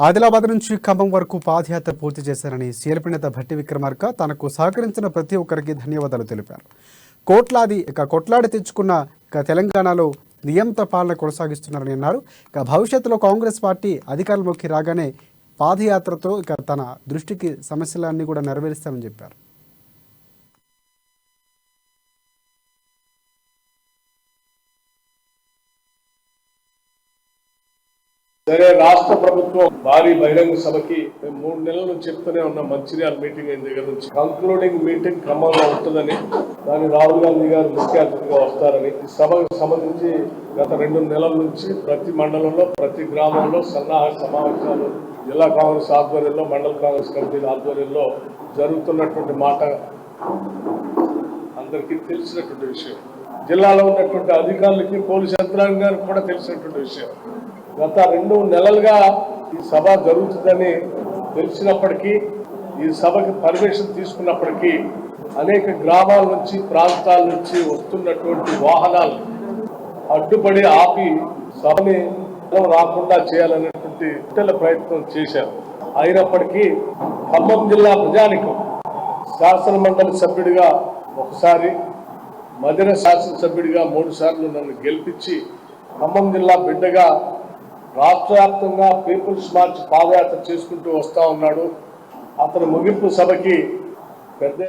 ఆదిలాబాద్ నుంచి ఖమ్మం వరకు పాదయాత్ర పూర్తి చేశారని సీఎల్పీ నేత భట్టి విక్రమార్క తనకు సహకరించిన ప్రతి ఒక్కరికి ధన్యవాదాలు తెలిపారు. కొట్లాడి తెచ్చుకున్న తెలంగాణలో నియంత్ర పాలన కొనసాగిస్తున్నారని అన్నారు. భవిష్యత్తులో కాంగ్రెస్ పార్టీ అధికారంలోకి రాగానే పాదయాత్రతో తన దృష్టికి సమస్యలన్నీ కూడా నెరవేరుస్తామని చెప్పారు. సరే, రాష్ట్ర ప్రభుత్వం భారీ బహిరంగ సభకి 3 నెలల నుంచి చెప్తూనే ఉన్న మంచిర్యాల మీటింగ్ అయిన దగ్గర నుంచి కంక్లూడింగ్ మీటింగ్ ఖమ్మంలో ఉంటుందని, దాని రాహుల్ గాంధీ గారు ముఖ్య అతిథిగా వస్తారని, ఈ సభకు సంబంధించి గత 2 నెలల నుంచి ప్రతి మండలంలో ప్రతి గ్రామంలో సన్నాహక సమావేశాలు జిల్లా కాంగ్రెస్ ఆధ్వర్యంలో, మండల కాంగ్రెస్ కమిటీల ఆధ్వర్యంలో జరుగుతున్నటువంటి మాట అందరికీ తెలిసినటువంటి విషయం. జిల్లాలో ఉన్నటువంటి అధికారులకి, పోలీసు యంత్రాంగానికి కూడా తెలిసినటువంటి విషయం. గత 2 నెలలుగా ఈ సభ జరుగుతుందని తెలిసినప్పటికీ, ఈ సభకి పర్మిషన్ తీసుకున్నప్పటికీ అనేక గ్రామాల నుంచి, ప్రాంతాల నుంచి వస్తున్నటువంటి వాహనాలు అడ్డుపడి ఆపి సభని రాకుండా చేయాలనేటువంటి ప్రయత్నం చేశారు. అయినప్పటికీ ఖమ్మం జిల్లా ప్రజానికం శాసన మండలి సభ్యుడిగా ఒకసారి, మదిర శాసనసభ్యుడిగా 3 సార్లు నన్ను గెలిపించి ఖమ్మం జిల్లా బిడ్డగా రాష్ట్ర వ్యాప్తంగా పీపుల్స్ మార్చ్ పాదయాత్ర చేసుకుంటూ వస్తా ఉన్నాడు. అతను ముగింపు సభకి పెద్ద